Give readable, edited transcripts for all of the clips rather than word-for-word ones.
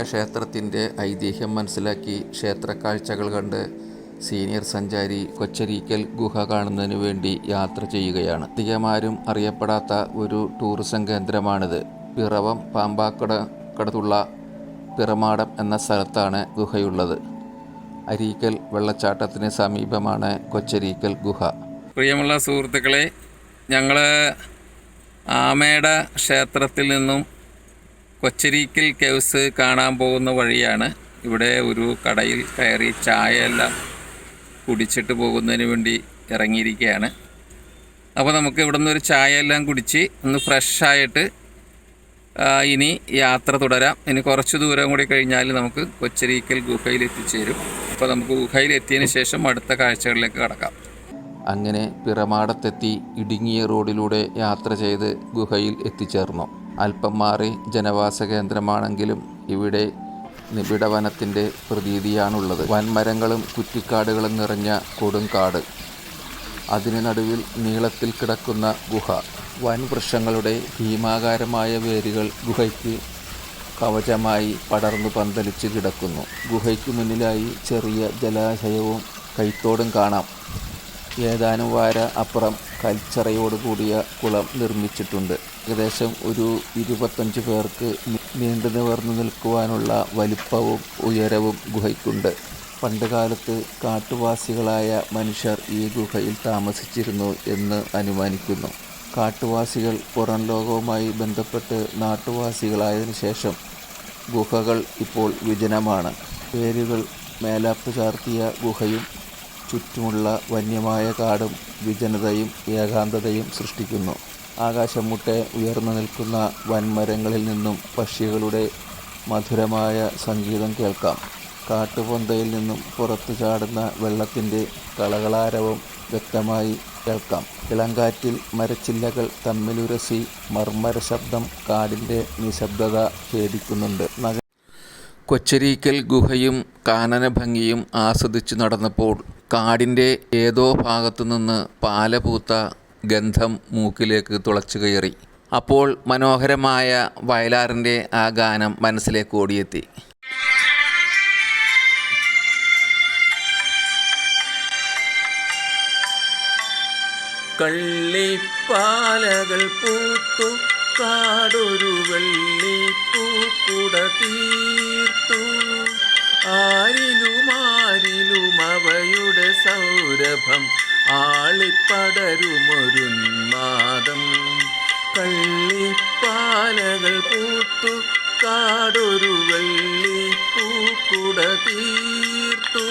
ക്ഷേത്രത്തിൻ്റെ ഐതിഹ്യം മനസ്സിലാക്കി ക്ഷേത്രക്കാഴ്ചകൾ കണ്ട് സീനിയർ സഞ്ചാരി കൊച്ചരീക്കൽ ഗുഹ കാണുന്നതിന് വേണ്ടി യാത്ര ചെയ്യുകയാണ്. അധികമാരും അറിയപ്പെടാത്ത ഒരു ടൂറിസം കേന്ദ്രമാണിത്. പിറവം പാമ്പാക്കടത്തുള്ള പിറമാടം എന്ന സ്ഥലത്താണ് ഗുഹയുള്ളത്. അരീക്കൽ വെള്ളച്ചാട്ടത്തിന് സമീപമാണ് കൊച്ചരീക്കൽ ഗുഹ. പ്രിയമുള്ള സുഹൃത്തുക്കളെ, ഞങ്ങൾ ആമേട ക്ഷേത്രത്തിൽ നിന്നും കൊച്ചരീക്കൽ കേവ്സ് കാണാൻ പോകുന്ന വഴിയാണ്. ഇവിടെ ഒരു കടയിൽ കയറി ചായയെല്ലാം കുടിച്ചിട്ട് പോകുന്നതിന് വേണ്ടി ഇറങ്ങിയിരിക്കുകയാണ്. അപ്പോൾ നമുക്ക് ഇവിടെ നിന്നൊരു ചായയെല്ലാം കുടിച്ച് ഒന്ന് ഫ്രഷായിട്ട് ഇനി യാത്ര തുടരാം. ഇനി കുറച്ച് ദൂരം കൂടി കഴിഞ്ഞാൽ നമുക്ക് കൊച്ചരീക്കൽ ഗുഹയിൽ എത്തിച്ചേരും. അപ്പോൾ നമുക്ക് ഗുഹയിൽ എത്തിയതിന് ശേഷം അടുത്ത കാഴ്ചകളിലേക്ക് കടക്കാം. അങ്ങനെ പിറമാടത്തെത്തി ഇടുങ്ങിയ റോഡിലൂടെ യാത്ര ചെയ്ത് ഗുഹയിൽ എത്തിച്ചേർന്നു. അല്പം മാറി ജനവാസ കേന്ദ്രമാണെങ്കിലും ഇവിടെ നിബിഡ വനത്തിൻ്റെ പ്രതീതിയാണുള്ളത്. വൻമരങ്ങളും കുറ്റിക്കാടുകളും നിറഞ്ഞ കൊടുങ്കാട്, അതിന് നടുവിൽ നീളത്തിൽ കിടക്കുന്ന ഗുഹ. വൻ വൃക്ഷങ്ങളുടെ ഭീമാകാരമായ വേരുകൾ ഗുഹയ്ക്ക് കവചമായി പടർന്നു പന്തലിച്ച് കിടക്കുന്നു. ഗുഹയ്ക്ക് മുന്നിലായി ചെറിയ ജലാശയവും കൈത്തോടും കാണാം. ഏതാനും വാര അപ്പുറം കൽച്ചറയോടുകൂടിയ കുളം നിർമ്മിച്ചിട്ടുണ്ട്. ഏകദേശം ഒരു 25 പേർക്ക് നീണ്ടു നിവർന്നു നിൽക്കുവാനുള്ള വലിപ്പവും ഉയരവും ഗുഹയ്ക്കുണ്ട്. പണ്ടുകാലത്ത് കാട്ടുവാസികളായ മനുഷ്യർ ഈ ഗുഹയിൽ താമസിച്ചിരുന്നു എന്ന് അനുമാനിക്കുന്നു. കാട്ടുവാസികൾ പുറം ലോകവുമായി ബന്ധപ്പെട്ട് നാട്ടുവാസികളായതിനു ശേഷം ഗുഹകൾ ഇപ്പോൾ വിജനമാണ്. വേരുകൾ മേലാപ്പ് ചാർത്തിയ ഗുഹയും ചുറ്റുമുള്ള വന്യമായ കാടും വിജനതയും ഏകാന്തതയും സൃഷ്ടിക്കുന്നു. ആകാശം മുട്ടെ ഉയർന്നു നിൽക്കുന്ന വൻമരങ്ങളിൽ നിന്നും പക്ഷികളുടെ മധുരമായ സംഗീതം കേൾക്കാം. കാട്ടുപൊന്തയിൽ നിന്നും പുറത്തു ചാടുന്ന വെള്ളത്തിൻ്റെ കളകളാരവം വ്യക്തമായി കേൾക്കാം. ഇളങ്കാറ്റിൽ മരച്ചില്ലകൾ തമ്മിലുരസി മർമ്മര ശബ്ദം കാടിൻ്റെ നിശബ്ദത ഭേദിക്കുന്നുണ്ട്. കൊച്ചരീക്കൽ ഗുഹയും കാനന ഭംഗിയും ആസ്വദിച്ചു നടന്നപ്പോൾ കാടിൻ്റെ ഏതോ ഭാഗത്തു നിന്ന് പാലപൂത്ത ഗന്ധം മൂക്കിലേക്ക് തുളച്ചു കയറി. അപ്പോൾ മനോഹരമായ വയലാറിൻ്റെ ആ ഗാനം മനസ്സിലേക്ക് ഓടിയെത്തി. കള്ളിപ്പാലകൾ പൂത്തു കാടൊരു വെള്ളിപ്പൂക്കുട തീർത്തു. ആരിലും അവയുടെ സൗരഭം ആളിപ്പടരുമൊരുന്മാദം. കള്ളിപ്പാലകൾ പൂത്തു കാടൊരു വെള്ളിപ്പൂക്കുട തീർത്തു.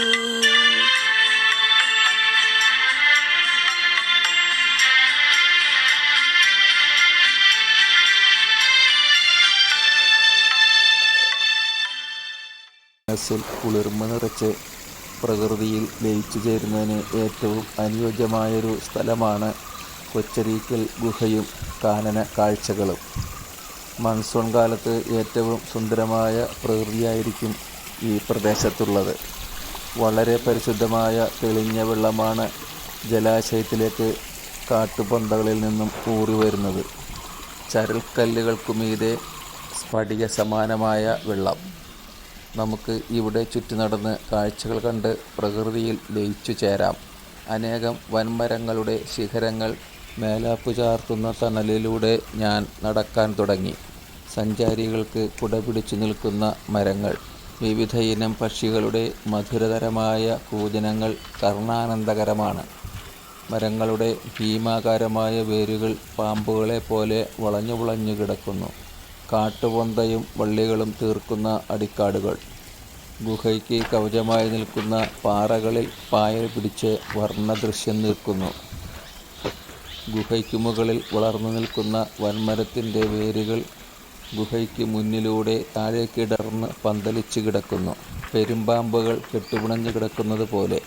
മനസ്സിൽ കുളിർമ നിറച്ച് പ്രകൃതിയിൽ ലയിച്ചു ചേരുന്നതിന് ഏറ്റവും അനുയോജ്യമായൊരു സ്ഥലമാണ് കൊച്ചരീക്കൽ ഗുഹയും കാനന കാഴ്ചകളും. മൺസൂൺ കാലത്ത് ഏറ്റവും സുന്ദരമായ പ്രകൃതിയായിരിക്കും ഈ പ്രദേശത്തുള്ളത്. വളരെ പരിശുദ്ധമായ തെളിഞ്ഞ വെള്ളമാണ് ജലാശയത്തിലേക്ക് കാട്ടുപൊന്തകളിൽ നിന്നും ഊറി വരുന്നത്. ചരൽക്കല്ലുകൾക്കുമീതെ സ്ഫടിക സമാനമായ വെള്ളം. നമുക്ക് ഇവിടെ ചുറ്റി നടന്ന് കാഴ്ചകൾ കണ്ട് പ്രകൃതിയിൽ ലയിച്ചു ചേരാം. അനേകം വൻമരങ്ങളുടെ ശിഖരങ്ങൾ മേലാപ്പു ചാർത്തുന്ന തണലിലൂടെ ഞാൻ നടക്കാൻ തുടങ്ങി. സഞ്ചാരികൾക്ക് കുടപിടിച്ചു നിൽക്കുന്ന മരങ്ങൾ, വിവിധ ഇനം പക്ഷികളുടെ മധുരതരമായ കൂജനങ്ങൾ കർണാനന്ദകരമാണ്. മരങ്ങളുടെ ഭീമാകാരമായ വേരുകൾ പാമ്പുകളെ പോലെ വളഞ്ഞു കിടക്കുന്നു. കാട്ടുപൊന്തയും വള്ളികളും തീർക്കുന്ന അടിക്കാടുകൾ. ഗുഹയ്ക്ക് കവചമായി നിൽക്കുന്ന പാറകളിൽ പായൽ പിടിച്ച് വർണ്ണദൃശ്യം നിൽക്കുന്നു. ഗുഹയ്ക്ക് മുകളിൽ വളർന്നു നിൽക്കുന്ന വൻമരത്തിൻ്റെ വേരുകൾ ഗുഹയ്ക്ക് മുന്നിലൂടെ താഴേക്കിടർന്ന് പന്തലിച്ച് കിടക്കുന്നു. പെരുമ്പാമ്പുകൾ കെട്ടുപിണഞ്ഞു കിടക്കുന്നത് പോലെ.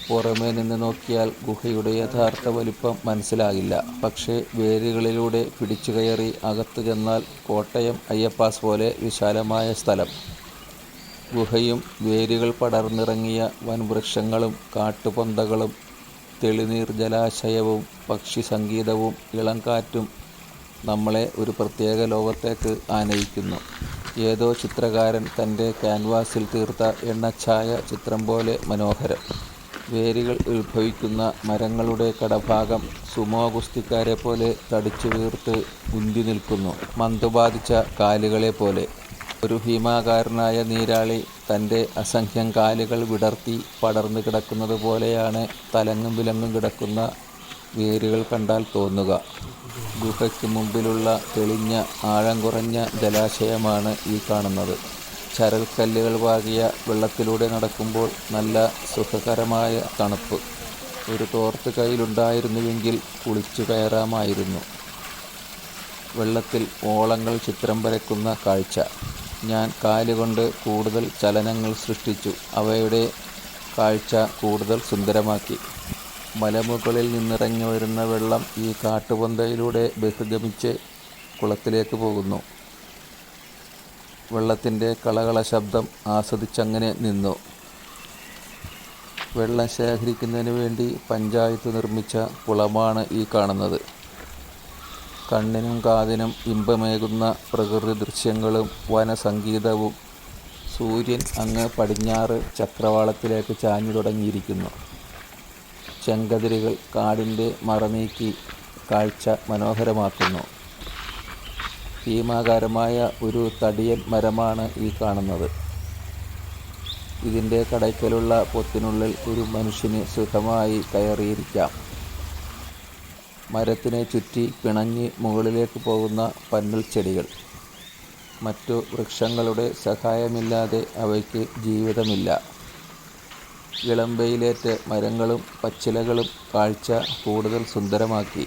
പുറമേ നിന്ന് നോക്കിയാൽ ഗുഹയുടെ യഥാർത്ഥ വലിപ്പം മനസ്സിലാകില്ല. പക്ഷേ വേരുകളിലൂടെ പിടിച്ചു കയറി അകത്തു ചെന്നാൽ കോട്ടയം അയ്യപ്പാസ് പോലെ വിശാലമായ സ്ഥലം. ഗുഹയും വേരുകൾ പടർന്നിറങ്ങിയ വൻവൃക്ഷങ്ങളും കാട്ടുപൊന്തകളും തെളിനീർ ജലാശയവും പക്ഷി സംഗീതവും ഇളം കാറ്റും നമ്മളെ ഒരു പ്രത്യേക ലോകത്തേക്ക് ആനയിക്കുന്നു. ഏതോ ചിത്രകാരൻ തൻ്റെ ക്യാൻവാസിൽ തീർത്ത എണ്ണച്ചായ ചിത്രം പോലെ മനോഹരം. വേരുകൾ ഉത്ഭവിക്കുന്ന മരങ്ങളുടെ കടഭാഗം സുമോ ഗുസ്തിക്കാരെ പോലെ തടിച്ചു വീർത്ത് ഉന്തി നിൽക്കുന്നു, മന്ദുബാധിച്ച കാലുകളെ പോലെ. ഒരു ഭീമാകാരനായ നീരാളി തൻ്റെ അസംഖ്യം കാലുകൾ വിടർത്തി പടർന്നു കിടക്കുന്നത് പോലെയാണ് തലങ്ങും വിലങ്ങും കിടക്കുന്ന വേരുകൾ കണ്ടാൽ തോന്നുക. ഗുഹയ്ക്ക് മുമ്പിലുള്ള തെളിഞ്ഞ ആഴം കുറഞ്ഞ ജലാശയമാണ് ഈ കാണുന്നത്. ചരൽക്കല്ലുകൾ പാകിയ വെള്ളത്തിലൂടെ നടക്കുമ്പോൾ നല്ല സുഖകരമായ തണുപ്പ്. ഒരു തോർത്ത് കയ്യിലുണ്ടായിരുന്നുവെങ്കിൽ കുളിച്ചു കയറാമായിരുന്നു. വെള്ളത്തിൽ ഓളങ്ങൾ ചിത്രം വരയ്ക്കുന്ന കാഴ്ച. ഞാൻ കാലുകൊണ്ട് കൂടുതൽ ചലനങ്ങൾ സൃഷ്ടിച്ചു. അവയുടെ കാഴ്ച കൂടുതൽ സുന്ദരമാക്കി. മലമുകളിൽ നിന്നിറങ്ങി വരുന്ന വെള്ളം ഈ കാട്ടുപൊന്തയിലൂടെ ബഹിർഗമിച്ച് കുളത്തിലേക്ക് പോകുന്നു. വെള്ളത്തിൻ്റെ കളകള ശബ്ദം ആസ്വദിച്ചങ്ങനെ നിന്നു. വെള്ളം ശേഖരിക്കുന്നതിന് വേണ്ടി പഞ്ചായത്ത് നിർമ്മിച്ച കുളമാണ് ഈ കാണുന്നത്. കണ്ണിനും കാതിനും ഇമ്പമേകുന്ന പ്രകൃതി ദൃശ്യങ്ങളും വനസംഗീതവും. സൂര്യൻ അങ്ങ് പടിഞ്ഞാറ് ചക്രവാളത്തിലേക്ക് ചാഞ്ഞു തുടങ്ങിയിരിക്കുന്നു. ചെങ്കതിരുകൾ കാടിൻ്റെ മറനീക്കി കാഴ്ച മനോഹരമാക്കുന്നു. ഭീമാകാരമായ ഒരു തടിയൻ മരമാണ് ഈ കാണുന്നത്. ഇതിൻ്റെ കടയ്ക്കലുള്ള പൊത്തിനുള്ളിൽ ഒരു മനുഷ്യന് സുഖമായി കയറിയിരിക്കാം. മരത്തിനെ ചുറ്റി പിണഞ്ഞ് മുകളിലേക്ക് പോകുന്ന പന്നൽ ചെടികൾ. മറ്റു വൃക്ഷങ്ങളുടെ സഹായമില്ലാതെ അവയ്ക്ക് ജീവിതമില്ല. ഇളംവെയിലേറ്റ് മരങ്ങളും പച്ചിലകളും കാഴ്ച കൂടുതൽ സുന്ദരമാക്കി.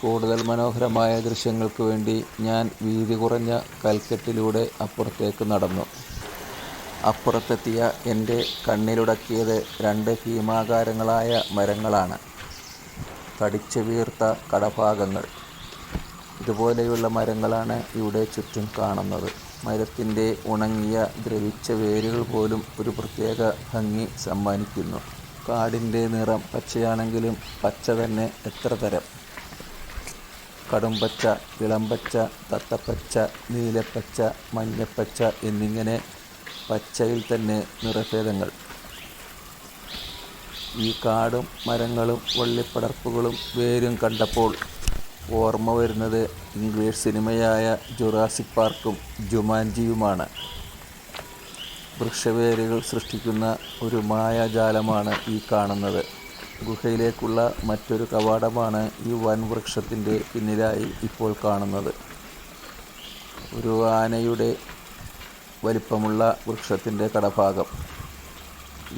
കൂടുതൽ മനോഹരമായ ദൃശ്യങ്ങൾക്ക് വേണ്ടി ഞാൻ വീതി കുറഞ്ഞ കൽക്കെട്ടിലൂടെ അപ്പുറത്തേക്ക് നടന്നു. അപ്പുറത്തെത്തിയ എൻ്റെ കണ്ണിലുടക്കിയത് 2 ഭീമാകാരങ്ങളായ മരങ്ങളാണ്. തടിച്ചു വീർത്ത കടഭാഗങ്ങൾ. ഇതുപോലെയുള്ള മരങ്ങളാണ് ഇവിടെ ചുറ്റും കാണുന്നത്. മരത്തിൻ്റെ ഉണങ്ങിയ ദ്രവിച്ച വേരുകൾ പോലും ഒരു പ്രത്യേക ഭംഗി സമ്മാനിക്കുന്നു. കാടിൻ്റെ നിറം പച്ചയാണെങ്കിലും പച്ച തന്നെ എത്ര തരം. കടുംപച്ച, ഇളംപച്ച, തത്തപ്പച്ച, നീലപ്പച്ച, മഞ്ഞപ്പച്ച എന്നിങ്ങനെ പച്ചയിൽ തന്നെ നിറഭേദങ്ങൾ. ഈ കാടും മരങ്ങളും വള്ളിപ്പടർപ്പുകളും വേരും കണ്ടപ്പോൾ ഓർമ്മ വരുന്നത് ഇംഗ്ലീഷ് സിനിമയായ ജുറാസിക് പാർക്കും ജുമാൻജിയുമാണ്. വൃക്ഷവേരുകൾ സൃഷ്ടിക്കുന്ന ഒരു മായാജാലമാണ് ഈ കാണുന്നത്. ഗുഹയിലേക്കുള്ള മറ്റൊരു കവാടമാണ് ഈ വൻവൃക്ഷത്തിൻ്റെ പിന്നിലായി ഇപ്പോൾ കാണുന്നത്. ഒരു ആനയുടെ വലിപ്പമുള്ള വൃക്ഷത്തിൻ്റെ കടഭാഗം.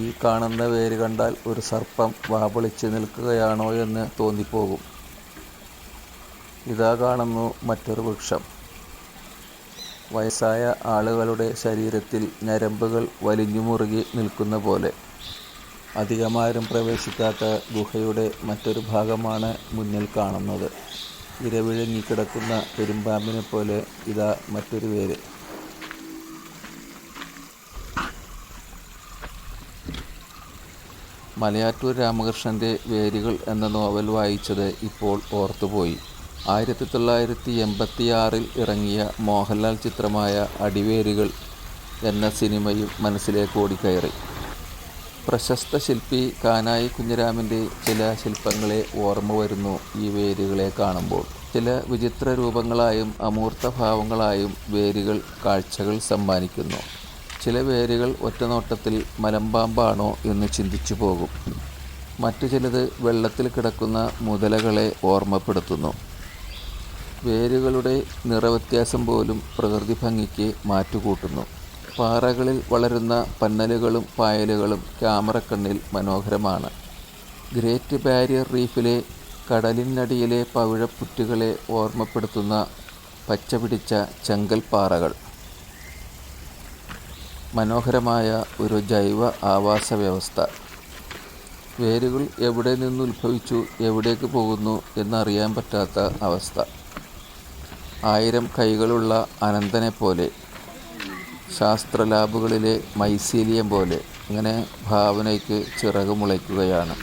ഈ കാണുന്ന വേര് കണ്ടാൽ ഒരു സർപ്പം വാപൊളിച്ച് നിൽക്കുകയാണോ എന്ന് തോന്നിപ്പോകും. ഇതാ കാണുന്നു മറ്റൊരു വൃക്ഷം. വയസ്സായ ആളുകളുടെ ശരീരത്തിൽ ഞരമ്പുകൾ വലിഞ്ഞു മുറുകി നിൽക്കുന്ന പോലെ. അധികമാരും പ്രവേശിക്കാത്ത ഗുഹയുടെ മറ്റൊരു ഭാഗമാണ് മുന്നിൽ കാണുന്നത്. ഇരവിഴുങ്ങിക്കിടക്കുന്ന പെരുമ്പാമ്പിനെ പോലെ ഇതാ മറ്റൊരു വേര്. മലയാറ്റൂർ രാമകൃഷ്ണൻ്റെ വേരുകൾ എന്ന നോവൽ വായിച്ചത് ഇപ്പോൾ ഓർത്തുപോയി. 1986 ഇറങ്ങിയ മോഹൻലാൽ ചിത്രമായ അടിവേരുകൾ എന്ന സിനിമയും മനസ്സിലേക്ക് ഓടിക്കയറി. പ്രശസ്ത ശില്പി കാനായി കുഞ്ഞിരാമൻ്റെ ചില ശില്പങ്ങളെ ഓർമ്മ വരുന്നു ഈ വേരുകളെ കാണുമ്പോൾ. ചില വിചിത്ര രൂപങ്ങളായും അമൂർത്തഭാവങ്ങളായും വേരുകൾ കാഴ്ചകൾ സമ്മാനിക്കുന്നു. ചില വേരുകൾ ഒറ്റനോട്ടത്തിൽ മലമ്പാമ്പാണോ എന്ന് ചിന്തിച്ചു പോകും. മറ്റു ചിലത് വെള്ളത്തിൽ കിടക്കുന്ന മുതലകളെ ഓർമ്മപ്പെടുത്തുന്നു. വേരുകളുടെ നിറവ്യത്യാസം പോലും പ്രകൃതി ഭംഗിക്ക് മാറ്റുകൂട്ടുന്നു. പാറകളിൽ വളരുന്ന പന്നലുകളും പായലുകളും ക്യാമറക്കണ്ണിൽ മനോഹരമാണ്. ഗ്രേറ്റ് ബാരിയർ റീഫിലെ കടലിനടിയിലെ പവിഴപ്പുറ്റുകളെ ഓർമ്മപ്പെടുത്തുന്ന പച്ചപിടിച്ച ചെങ്കൽ പാറകൾ. മനോഹരമായ ഒരു ജൈവ ആവാസ വ്യവസ്ഥ. വേരുകൾ എവിടെ നിന്നുത്ഭവിച്ചു, എവിടേക്ക് പോകുന്നു എന്നറിയാൻ പറ്റാത്ത അവസ്ഥ. 1000 കൈകളുള്ള അനന്തനെപ്പോലെ, ശാസ്ത്ര ലാബുകളിലെ മൈസീലിയം പോലെ. ഇങ്ങനെ ഭാവനയ്ക്ക് ചിറക് മുളയ്ക്കുകയാണ്.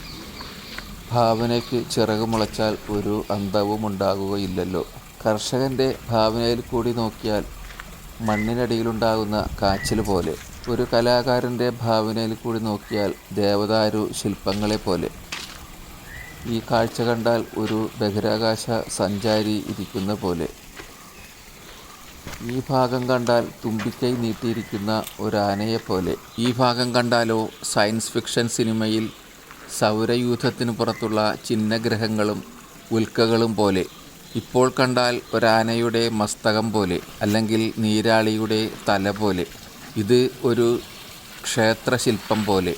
ഭാവനയ്ക്ക് ചിറക് മുളച്ചാൽ ഒരു അന്തവും ഉണ്ടാകുകയില്ലല്ലോ. കർഷകൻ്റെ ഭാവനയിൽ കൂടി നോക്കിയാൽ മണ്ണിനടിയിലുണ്ടാകുന്ന കാച്ചിൽ പോലെ. ഒരു കലാകാരൻ്റെ ഭാവനയിൽ കൂടി നോക്കിയാൽ ദേവദാരു ശില്പങ്ങളെ പോലെ. ഈ കാഴ്ച കണ്ടാൽ ഒരു ബഹിരാകാശ സഞ്ചാരി ഇരിക്കുന്ന പോലെ. ഈ ഭാഗം കണ്ടാൽ തുമ്പിക്കൈ നീട്ടിയിരിക്കുന്ന ഒരാനയെപ്പോലെ. ഈ ഭാഗം കണ്ടാലോ സയൻസ് ഫിക്ഷൻ സിനിമയിൽ സൗരയൂഥത്തിന് പുറത്തുള്ള ചിഹ്നഗ്രഹങ്ങളും ഉൽക്കകളും പോലെ. ഇപ്പോൾ കണ്ടാൽ ഒരാനയുടെ മസ്തകം പോലെ, അല്ലെങ്കിൽ നീരാളിയുടെ തല പോലെ. ഇത് ഒരു ക്ഷേത്രശില്പം പോലെ.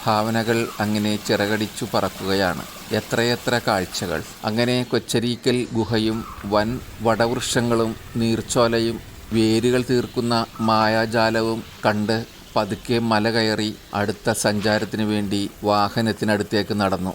ഭാവനകൾ അങ്ങനെ ചിറകടിച്ചു പറക്കുകയാണ്. എത്രയെത്ര കാഴ്ചകൾ! അങ്ങനെ കൊച്ചരീക്കൽ ഗുഹയും വൻ വടവൃക്ഷങ്ങളും നീർച്ചോലയും വേരുകൾ തീർക്കുന്ന മായാജാലവും കണ്ട് പതുക്കെ മല കയറി അടുത്ത സഞ്ചാരത്തിനു വേണ്ടി വാഹനത്തിനടുത്തേക്ക് നടന്നു.